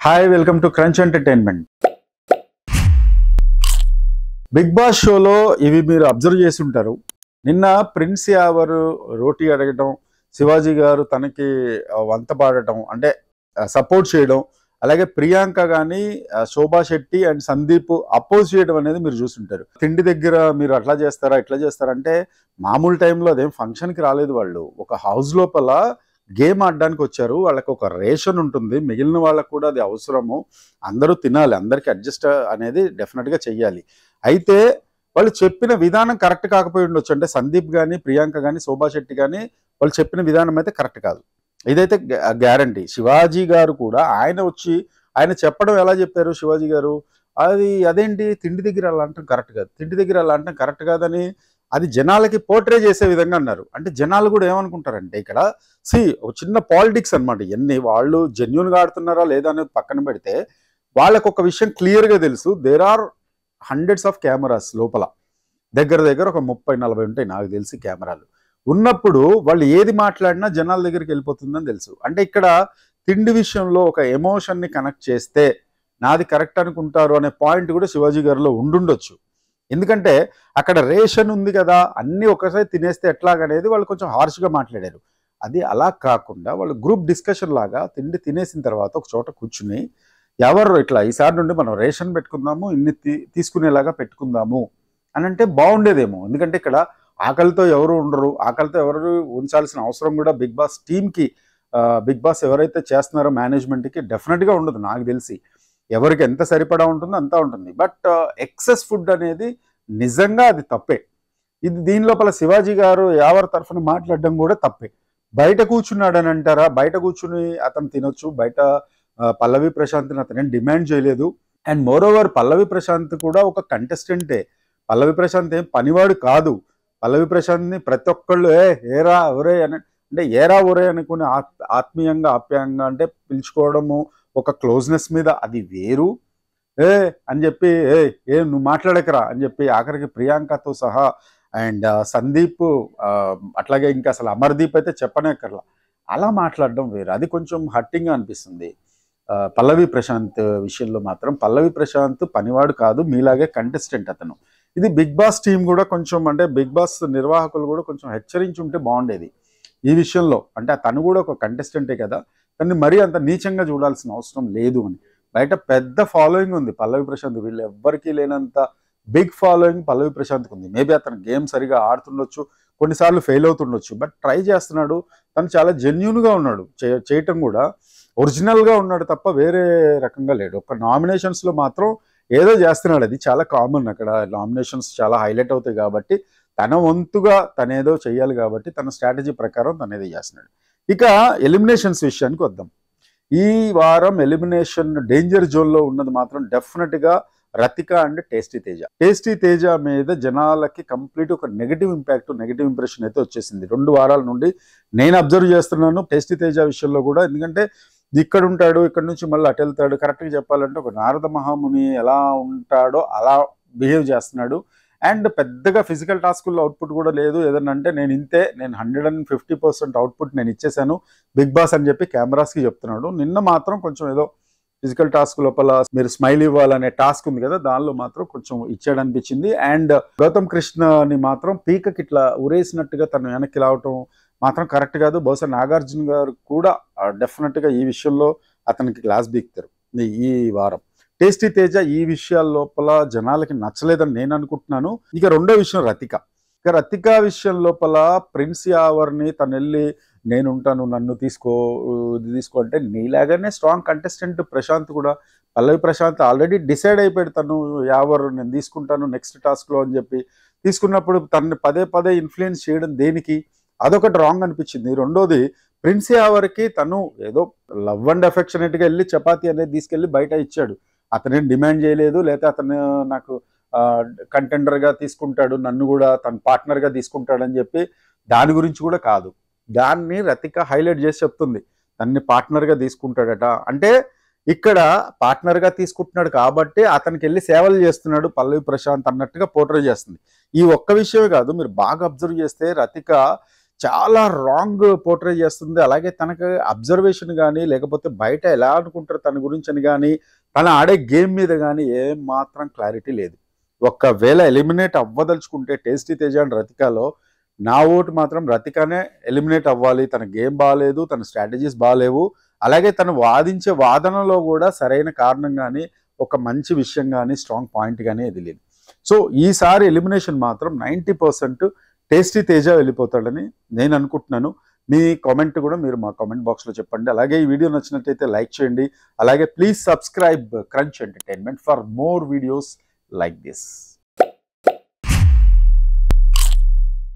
Hi welcome to Crunch entertainment. Bigg Boss షోలో ఇవి మీరు అబ్జర్వ్ చేసి ఉంటారు. నిన్న ప్రిన్స్ యావర్ రోటీ అడగటం, శివాజీ గారు తనకి వంత పాడటం అంటే సపోర్ట్ చేయడం, అలాగే ప్రియాంక కానీ శోభా శెట్టి అండ్ సందీప్ అపోజ్ చేయడం అనేది మీరు చూస్తుంటారు. తిండి దగ్గర మీరు అట్లా చేస్తారా ఇట్లా చేస్తారా అంటే మామూలు టైంలో అదేం ఫంక్షన్కి రాలేదు. వాళ్ళు ఒక హౌస్ లోపల గేమ్ ఆడడానికి వచ్చారు. వాళ్ళకి ఒక రేషన్ ఉంటుంది, మిగిలిన వాళ్ళకు కూడా అది అవసరము. అందరూ తినాలి, అందరికీ అడ్జస్ట్ అనేది డెఫినెట్గా చెయ్యాలి. అయితే వాళ్ళు చెప్పిన విధానం కరెక్ట్ కాకపోయి ఉండొచ్చు. అంటే సందీప్ కానీ ప్రియాంక కానీ శోభా శెట్టి కానీ వాళ్ళు చెప్పిన విధానం అయితే కరెక్ట్ కాదు, ఇదైతే గ్యారంటీ. శివాజీ గారు కూడా ఆయన చెప్పడం ఎలా చెప్పారు శివాజీ గారు, అదేంటి తిండి దగ్గర అలా అంటాం కరెక్ట్ కాదు, తిండి దగ్గర అలా అంటాం కరెక్ట్ కాదని అది జనాలకి పోర్ట్రే చేసే విధంగా అన్నారు. అంటే జనాలు కూడా ఏమనుకుంటారంటే ఇక్కడ ఒక చిన్న పాలిటిక్స్ అనమాట. ఇవన్నీ వాళ్ళు జెన్యున్గా ఆడుతున్నారా లేదా అనేది పక్కన పెడితే వాళ్ళకు ఒక విషయం క్లియర్గా తెలుసు. There are hundreds of cameras లోపల, దగ్గర ఒక 30-40 ఉంటాయి నాకు తెలిసి కెమెరాలు ఉన్నప్పుడు వాళ్ళు ఏది మాట్లాడినా జనాల దగ్గరికి వెళ్ళిపోతుందని తెలుసు. అంటే ఇక్కడ తిండి విషయంలో ఒక ఎమోషన్ని కనెక్ట్ చేస్తే నాది కరెక్ట్ అనుకుంటారు అనే పాయింట్ కూడా శివాజీ గారిలో ఉండుండొచ్చు. ఎందుకంటే అక్కడ రేషన్ ఉంది కదా, అన్నీ ఒకసారి తినేస్తే ఎట్లాగనేది వాళ్ళు కొంచెం హార్ష్గా మాట్లాడారు. అది అలా కాకుండా వాళ్ళు గ్రూప్ డిస్కషన్ లాగా తిండి తినేసిన తర్వాత ఒక చోట కూర్చుని ఎవరు ఇట్లా ఈసారి నుండి మనం రేషన్ పెట్టుకుందాము, ఇన్ని తీసుకునేలాగా పెట్టుకుందాము అని అంటే బాగుండేదేమో. ఎందుకంటే ఇక్కడ ఆకలితో ఎవరు ఉండరు, ఆకలితో ఎవరు ఉంచాల్సిన అవసరం కూడా బిగ్ బాస్ టీంకి, బిగ్ బాస్ ఎవరైతే చేస్తున్నారో మేనేజ్మెంట్కి డెఫినెట్గా ఉండదు. నాకు తెలిసి ఎవరికి ఎంత సరిపడా ఉంటుందో అంతా ఉంటుంది. బట్ ఎక్సెస్ ఫుడ్ అనేది నిజంగా అది తప్పే. దీని లోపల శివాజీ గారు ఎవరి తరఫున మాట్లాడడం కూడా తప్పే. బయట కూర్చున్నాడని అంటారా, బయట కూర్చుని అతను తినొచ్చు, బయట పల్లవి ప్రశాంత్ని అతనేం డిమాండ్ చేయలేదు. అండ్ మోర్ ఓవర్ పల్లవి ప్రశాంత్ కూడా ఒక కంటెస్టెంటే. పల్లవి ప్రశాంత్ ఏం పనివాడు కాదు. పల్లవి ప్రశాంత్ని ప్రతి ఒక్కళ్ళు ఏరా ఒరే అని అంటే ఏరా ఒరే అనుకుని ఆత్మీయంగా ఆప్యాయంగా అంటే పిలుచుకోవడము, ఒక క్లోజ్నెస్ మీద అది వేరు. అని చెప్పి నువ్వు మాట్లాడకరా అని చెప్పి ఆఖరికి ప్రియాంకతో సహా అండ్ సందీప్ అట్లాగే ఇంకా అసలు అమర్దీప్ అయితే చెప్పనేకర్లా అలా మాట్లాడడం వేరు. అది కొంచెం హట్టింగ్గా అనిపిస్తుంది. పల్లవి ప్రశాంత్ విషయంలో మాత్రం పల్లవి ప్రశాంత్ పనివాడు కాదు, మీలాగే కంటెస్టెంట్ అతను. ఇది బిగ్ బాస్ టీం కూడా కొంచెం అంటే బిగ్ బాస్ నిర్వాహకులు కూడా కొంచెం హెచ్చరించి ఉంటే బాగుండేది ఈ విషయంలో. అంటే తను కూడా ఒక కంటెస్టెంటే కదా, తను మరీ అంత నీచంగా చూడాల్సిన అవసరం లేదు అని. బయట పెద్ద ఫాలోయింగ్ ఉంది పల్లవి ప్రశాంత్, వీళ్ళు ఎవ్వరికీ లేనంత బిగ్ ఫాలోయింగ్ పల్లవి ప్రశాంత్కి ఉంది. మేబీ అతను గేమ్ సరిగా ఆడుతుండొచ్చు, కొన్నిసార్లు ఫెయిల్ అవుతుండొచ్చు, బట్ ట్రై చేస్తున్నాడు. తను చాలా జెన్యున్గా ఉన్నాడు, చేయటం కూడా ఒరిజినల్గా ఉన్నాడు తప్ప వేరే రకంగా లేడు. ఒక నామినేషన్స్లో మాత్రం ఏదో చేస్తున్నాడు, అది చాలా కామన్. అక్కడ నామినేషన్స్ చాలా హైలైట్ అవుతాయి కాబట్టి తన వంతుగా తనేదో చెయ్యాలి కాబట్టి తన స్ట్రాటజీ ప్రకారం తనేదో చేస్తున్నాడు. ఇక ఎలిమినేషన్స్ విషయానికి వద్దాం. ఈ వారం ఎలిమినేషన్ డేంజర్ జోన్లో ఉన్నది మాత్రం డెఫినెట్గా రతిక అండ్ టేస్టీ తేజ మీద జనాలకి కంప్లీట్ ఒక నెగిటివ్ ఇంప్రెషన్ అయితే వచ్చేసింది 2 వారాల నుండి. నేను అబ్జర్వ్ చేస్తున్నాను టేస్టీ తేజ విషయంలో కూడా. ఎందుకంటే ఇక్కడ ఉంటాడు, ఇక్కడ నుంచి మళ్ళీ అటు వెళ్తాడు. కరెక్ట్గా చెప్పాలంటే ఒక నారద మహాముని ఎలా ఉంటాడో అలా బిహేవ్ చేస్తున్నాడు. అండ్ పెద్దగా ఫిజికల్ టాస్కుల్లో అవుట్పుట్ కూడా లేదు. ఏదన్నా అంటే నేను 150% అవుట్పుట్ నేను ఇచ్చేసాను బిగ్ బాస్ అని చెప్పి కెమెరాస్కి చెప్తున్నాడు. నిన్న మాత్రం కొంచెం ఏదో ఫిజికల్ టాస్క్ లోపల మీరు స్మైల్ ఇవ్వాలనే టాస్క్ ఉంది కదా, దానిలో మాత్రం కొంచెం ఇచ్చాడనిపించింది. అండ్ గౌతమ్ కృష్ణని మాత్రం పీకకి ఇట్లా ఉరేసినట్టుగా తను వెనక్కి రావటం మాత్రం కరెక్ట్ కాదు. బహుశా నాగార్జున గారు కూడా డెఫినెట్గా ఈ విషయంలో అతనికి క్లాస్ బీక్తారు ఈ వారం. టేస్టీ తేజ ఈ విషయాల లోపల జనాలకి నచ్చలేదని నేను అనుకుంటున్నాను. ఇక రెండో విషయం రతిక విషయం లోపల ప్రిన్స్ యావర్ని తను వెళ్ళి నేను ఉంటాను నన్ను తీసుకో అంటే నీలాగానే స్ట్రాంగ్ కంటెస్టెంట్ ప్రశాంత్ కూడా, పల్లవి ప్రశాంత్ ఆల్రెడీ డిసైడ్ అయిపోయాడు తను యావర్ నేను తీసుకుంటాను నెక్స్ట్ టాస్క్లో అని చెప్పి. తీసుకున్నప్పుడు తనని పదే ఇన్ఫ్లుయెన్స్ చేయడం దేనికి, అదొకటి రాంగ్ అనిపించింది. రెండోది ప్రిన్స్ యావర్కి తను ఏదో లవ్ అండ్ అఫెక్షనేట్గా వెళ్ళి చపాతీ అనేది తీసుకెళ్ళి బయట ఇచ్చాడు. అతనేం డిమాండ్ చేయలేదు, లేకపోతే అతను నాకు కంటెండర్గా తీసుకుంటాడు, నన్ను కూడా తన పార్ట్నర్గా తీసుకుంటాడని చెప్పి దాని గురించి కూడా కాదు. దాన్ని రతిక హైలైట్ చేసి చెప్తుంది, తన్ని పార్ట్నర్గా తీసుకుంటాడట. అంటే ఇక్కడ పార్ట్నర్గా తీసుకుంటున్నాడు కాబట్టి అతనికి వెళ్ళి సేవలు చేస్తున్నాడు పల్లవి ప్రశాంత్ అన్నట్టుగా పోర్ట్రే చేస్తుంది. ఈ ఒక్క విషయమే కాదు, మీరు బాగా అబ్జర్వ్ చేస్తే రతిక చాలా రాంగ్ పోర్ట్రే చేస్తుంది. అలాగే తనకు అబ్జర్వేషన్ గానీ, లేకపోతే బయట ఎలా అనుకుంటారు తన గురించని గానీ, తను ఆడే గేమ్ మీద గానీ ఏం మాత్రం క్లారిటీ లేదు. ఒకవేళ ఎలిమినేట్ అవ్వదలుచుకుంటే 'టేస్టీ తేజ' అండ్ 'రతికలో' నా ఓటు మాత్రం రతికనే ఎలిమినేట్ అవ్వాలి. తన గేమ్ బాలేదు, తన స్ట్రాటజీస్ బాలేవు. అలాగే తను వాదించే వాదనలో కూడా సరైన కారణం గానీ, ఒక మంచి విషయం గానీ, స్ట్రాంగ్ పాయింట్ గానీ ఏది లేదు. సో ఈసారి ఎలిమినేషన్ మాత్రం 90% 'టేస్టీ తేజ' వెళ్ళిపోతాడని నేను అనుకుంటున్నాను. మీ కామెంట్ కూడా మీరు మా కామెంట్ బాక్స్‌లో చెప్పండి. అలాగే ఈ వీడియో నచ్చినట్లయితే లైక్ చేయండి. అలాగే please subscribe crunch entertainment for more videos like this.